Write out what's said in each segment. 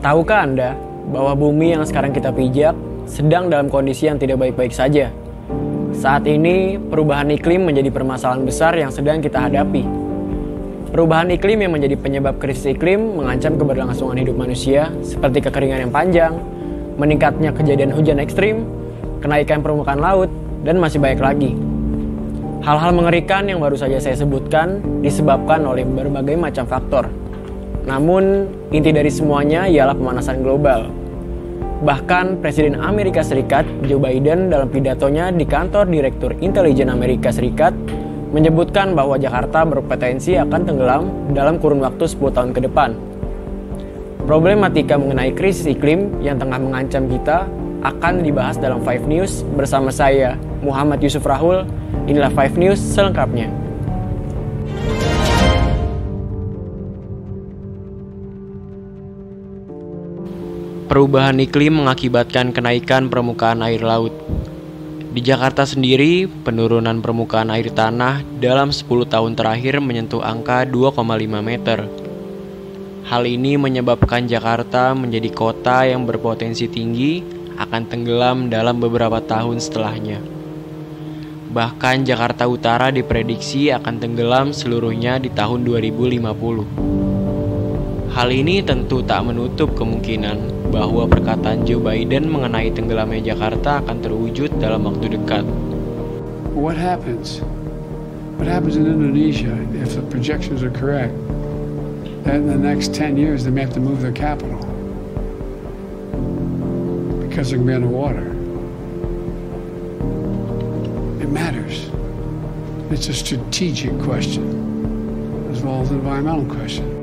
Tahukah Anda bahwa bumi yang sekarang kita pijak sedang dalam kondisi yang tidak baik-baik saja? Saat ini, perubahan iklim menjadi permasalahan besar yang sedang kita hadapi. Perubahan iklim yang menjadi penyebab krisis iklim mengancam keberlangsungan hidup manusia seperti kekeringan yang panjang, meningkatnya kejadian hujan ekstrim, kenaikan permukaan laut, dan masih banyak lagi. Hal-hal mengerikan yang baru saja saya sebutkan disebabkan oleh berbagai macam faktor. Namun, inti dari semuanya ialah pemanasan global. Bahkan, Presiden Amerika Serikat, Joe Biden, dalam pidatonya di kantor Direktur Intelijen Amerika Serikat, menyebutkan bahwa Jakarta berpotensi akan tenggelam dalam kurun waktu 10 tahun ke depan. Problematika mengenai krisis iklim yang tengah mengancam kita akan dibahas dalam 5 News bersama saya, Muhammad Yusuf Rahul. Inilah 5 News selengkapnya. Perubahan iklim mengakibatkan kenaikan permukaan air laut. Di Jakarta sendiri, penurunan permukaan air tanah dalam 10 tahun terakhir menyentuh angka 2,5 meter. Hal ini menyebabkan Jakarta menjadi kota yang berpotensi tinggi akan tenggelam dalam beberapa tahun setelahnya. Bahkan Jakarta Utara diprediksi akan tenggelam seluruhnya di tahun 2050. Hal ini tentu tak menutup kemungkinan bahwa perkataan Joe Biden mengenai tenggelamnya Jakarta akan terwujud dalam waktu dekat. What happens? What happens in Indonesia if the projections are correct? That in the next 10 years they may have to move their capital because they're going to be underwater. It matters. It's a strategic question as well as an environmental question.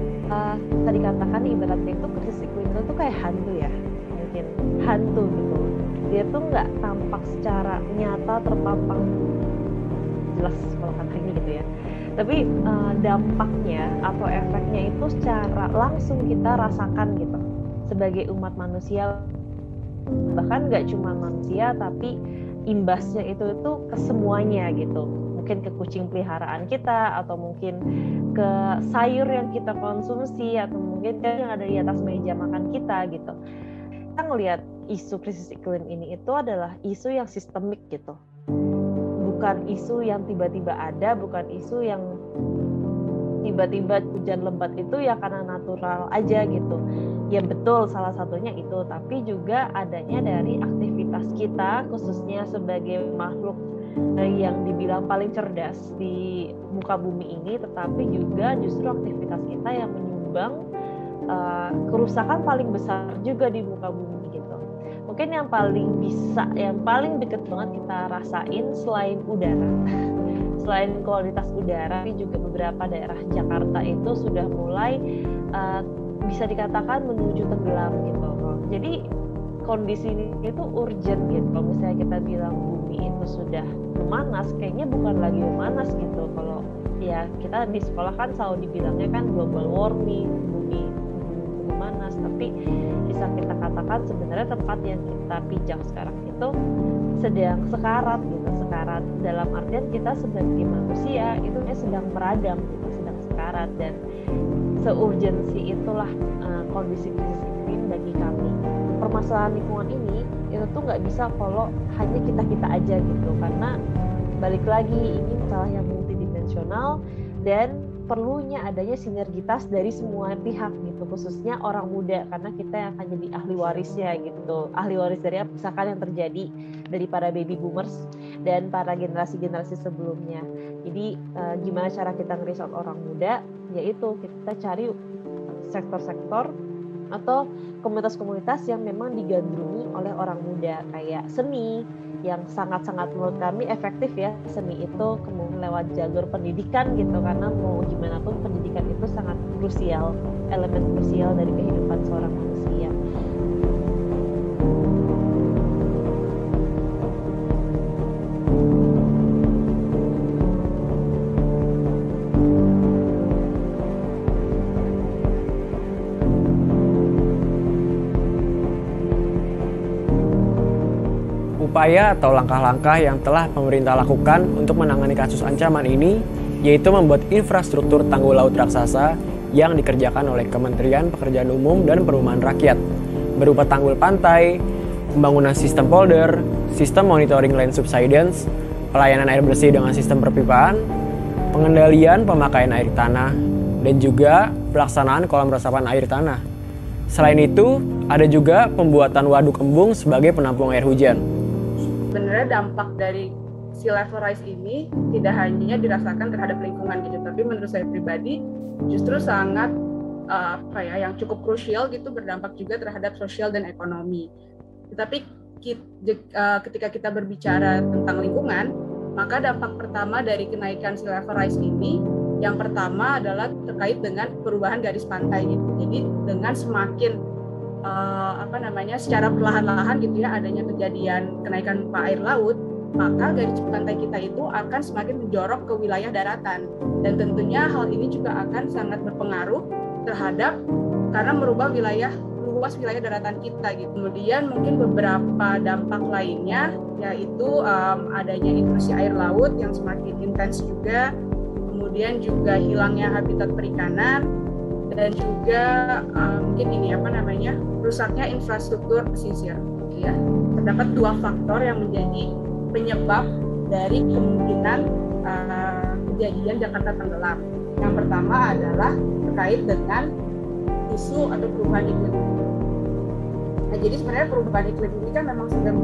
Tadi katakan ibaratnya itu krisis iklim itu tuh kayak hantu ya, mungkin hantu gitu. Dia tuh nggak tampak secara nyata terpampang jelas kalau kata ini gitu ya. Tapi dampaknya atau efeknya itu secara langsung kita rasakan gitu sebagai umat manusia. Bahkan nggak cuma manusia tapi imbasnya itu ke semuanya gitu. Mungkin ke kucing peliharaan kita, atau mungkin ke sayur yang kita konsumsi, atau mungkin yang ada di atas meja makan kita gitu. Kita ngelihat isu krisis iklim ini itu adalah isu yang sistemik gitu. Bukan isu yang tiba-tiba ada, bukan isu yang tiba-tiba hujan lebat itu ya karena natural aja gitu. Ya betul, salah satunya itu, tapi juga adanya dari aktivitas kita, khususnya sebagai makhluk yang dibilang paling cerdas di muka bumi ini, tetapi juga justru aktivitas kita yang menyumbang kerusakan paling besar juga di muka bumi gitu. Mungkin yang paling deket banget kita rasain selain udara, selain kualitas udara, tapi juga beberapa daerah Jakarta itu sudah mulai bisa dikatakan menuju tenggelam gitu. Jadi kondisi ini itu urgent gitu. Kalau misalnya kita bilang bumi itu sudah memanas, kayaknya bukan lagi memanas gitu. Kalau ya kita di sekolah kan selalu dibilangnya kan global warming, bumi memanas, tapi bisa kita katakan sebenarnya tempat yang kita pijak sekarang itu sedang sekarat gitu. Sekarat dalam artian kita sebagai manusia itu sedang meradam gitu, sedang sekarat, dan seurgensi itulah kondisi krisis iklim bagi kami. Permasalahan lingkungan ini itu tuh nggak bisa kalau hanya kita aja gitu, karena balik lagi ini masalah yang multidimensional dan perlunya adanya sinergitas dari semua pihak gitu, khususnya orang muda, karena kita yang akan jadi ahli warisnya gitu. Ahli waris dari apa misalkan yang terjadi dari para baby boomers dan para generasi-generasi sebelumnya. Jadi gimana cara kita ngerisot orang muda, yaitu kita cari sektor-sektor atau komunitas-komunitas yang memang digandrungi oleh orang muda, kayak seni yang sangat-sangat menurut kami efektif ya. Seni itu kemudian lewat jalur pendidikan gitu, karena mau gimana pun pendidikan itu sangat krusial, elemen krusial dari kehidupan seorang manusia. Upaya atau langkah-langkah yang telah pemerintah lakukan untuk menangani kasus ancaman ini yaitu membuat infrastruktur tanggul laut raksasa yang dikerjakan oleh Kementerian Pekerjaan Umum dan Perumahan Rakyat, berupa tanggul pantai, pembangunan sistem polder, sistem monitoring land subsidence, pelayanan air bersih dengan sistem perpipaan, pengendalian pemakaian air tanah, dan juga pelaksanaan kolam resapan air tanah. Selain itu, ada juga pembuatan waduk embung sebagai penampung air hujan. Sebenarnya dampak dari sea level rise ini tidak hanya dirasakan terhadap lingkungan gitu, tapi menurut saya pribadi justru sangat yang cukup krusial gitu, berdampak juga terhadap sosial dan ekonomi. Tetapi ketika kita berbicara tentang lingkungan, maka dampak pertama dari kenaikan sea level rise ini, yang pertama adalah terkait dengan perubahan garis pantai gitu. Jadi dengan semakin secara perlahan-lahan gitu ya adanya kejadian kenaikan muka air laut, maka garis pantai kita itu akan semakin menjorok ke wilayah daratan, dan tentunya hal ini juga akan sangat berpengaruh terhadap karena merubah luas wilayah daratan kita gitu. Kemudian mungkin beberapa dampak lainnya yaitu adanya intrusi air laut yang semakin intens juga, kemudian juga hilangnya habitat perikanan, dan juga rusaknya infrastruktur pesisir ya. Terdapat dua faktor yang menjadi penyebab dari kemungkinan kejadian Jakarta tenggelam. Yang pertama adalah terkait dengan isu atau perubahan iklim. Nah, jadi sebenarnya perubahan iklim ini kan memang sudah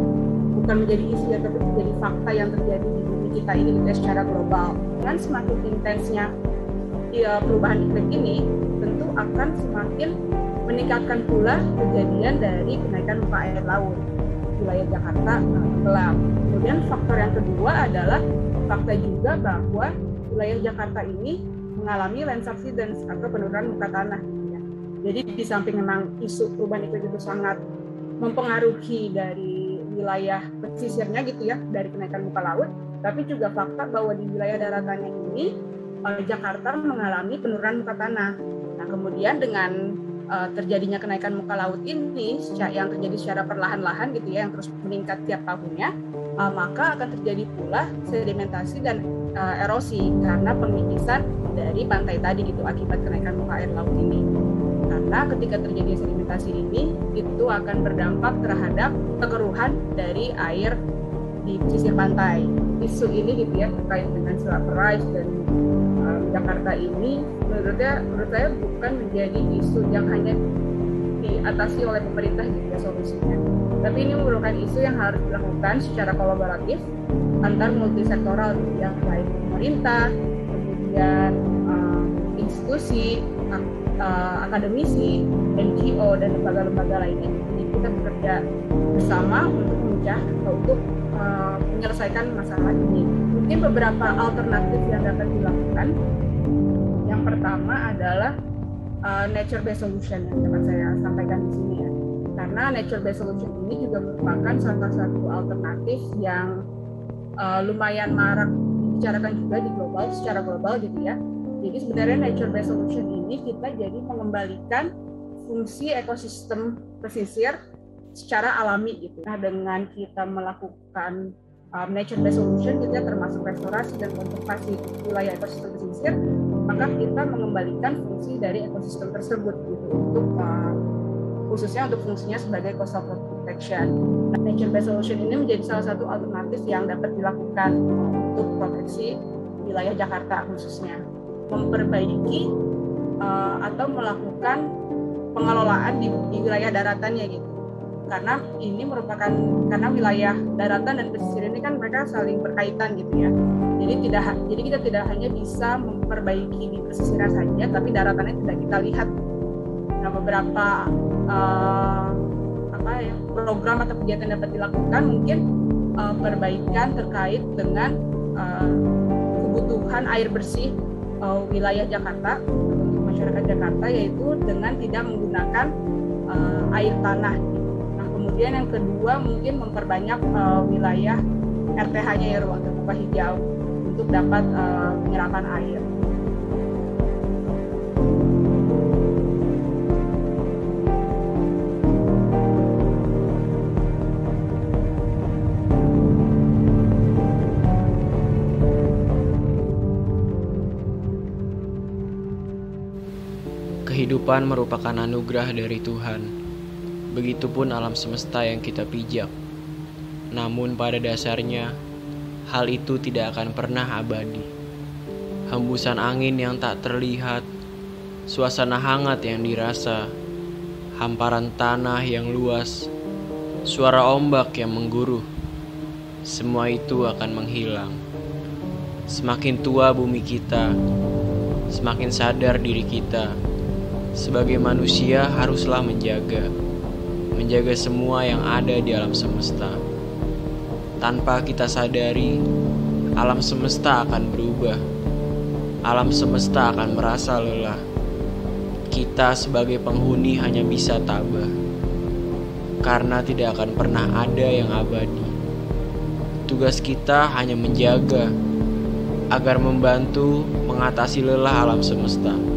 bukan menjadi isu ya, tapi menjadi fakta yang terjadi di bumi kita ini gitu ya, secara global. Dengan semakin intensnya perubahan iklim ini, tentu akan semakin meningkatkan pula kejadian dari kenaikan muka air laut wilayah Jakarta tenggelam. Kemudian faktor yang kedua adalah fakta juga bahwa wilayah Jakarta ini mengalami land subsidence atau penurunan muka tanah. Ya. Jadi di samping memang isu perubahan iklim itu sangat mempengaruhi dari wilayah pesisirnya gitu ya, dari kenaikan muka laut, tapi juga fakta bahwa di wilayah daratannya ini Jakarta mengalami penurunan muka tanah. Nah, kemudian dengan terjadinya kenaikan muka laut ini yang terjadi secara perlahan-lahan gitu ya, yang terus meningkat tiap tahunnya, maka akan terjadi pula sedimentasi dan erosi karena pengikisan dari pantai tadi gitu akibat kenaikan muka air laut ini. Karena ketika terjadi sedimentasi ini, itu akan berdampak terhadap kekeruhan dari air di pesisir pantai. Isu ini gitu ya terkait dengan sea level rise dan Jakarta ini menurut saya bukan menjadi isu yang hanya diatasi oleh pemerintah gitu ya solusinya. Tapi ini merupakan isu yang harus dilakukan secara kolaboratif antar multisektoral gitu ya, baik pemerintah, kemudian institusi, akademisi, NGO dan lembaga-lembaga lainnya. Jadi kita bekerja bersama untuk menyelesaikan masalah ini. Mungkin beberapa alternatif yang dapat dilakukan. Yang pertama adalah nature based solution yang dapat saya sampaikan di sini ya. Karena nature based solution ini juga merupakan salah satu alternatif yang lumayan marak dibicarakan juga secara global gitu ya. Jadi sebenarnya nature based solution ini kita jadi mengembalikan fungsi ekosistem pesisir secara alami gitu. Nah, dengan kita melakukan nature based solution kita termasuk restorasi dan konservasi wilayah ekosistem pesisir, maka kita mengembalikan fungsi dari ekosistem tersebut gitu untuk khususnya untuk fungsinya sebagai coastal protection. Nah, nature based solution ini menjadi salah satu alternatif yang dapat dilakukan untuk proteksi wilayah Jakarta khususnya, memperbaiki atau melakukan pengelolaan di wilayah daratannya gitu. Karena ini merupakan wilayah daratan dan pesisir ini kan mereka saling berkaitan gitu ya. Jadi kita tidak hanya bisa memperbaiki di pesisirnya saja, tapi daratannya tidak kita lihat. Nah, beberapa program atau kegiatan yang dapat dilakukan mungkin perbaikan terkait dengan kebutuhan air bersih wilayah Jakarta untuk masyarakat Jakarta, yaitu dengan tidak menggunakan air tanah. Kemudian yang kedua mungkin memperbanyak wilayah RTH-nya ya, ruang terbuka hijau, untuk dapat penyerapan air. Kehidupan merupakan anugerah dari Tuhan. Begitupun alam semesta yang kita pijak. Namun pada dasarnya, hal itu tidak akan pernah abadi. Hembusan angin yang tak terlihat, suasana hangat yang dirasa, hamparan tanah yang luas, suara ombak yang mengguruh, semua itu akan menghilang. Semakin tua bumi kita, semakin sadar diri kita. Sebagai manusia haruslah menjaga semua yang ada di alam semesta. Tanpa kita sadari, alam semesta akan berubah. Alam semesta akan merasa lelah. Kita sebagai penghuni hanya bisa tabah, karena tidak akan pernah ada yang abadi. Tugas kita hanya menjaga, agar membantu mengatasi lelah alam semesta.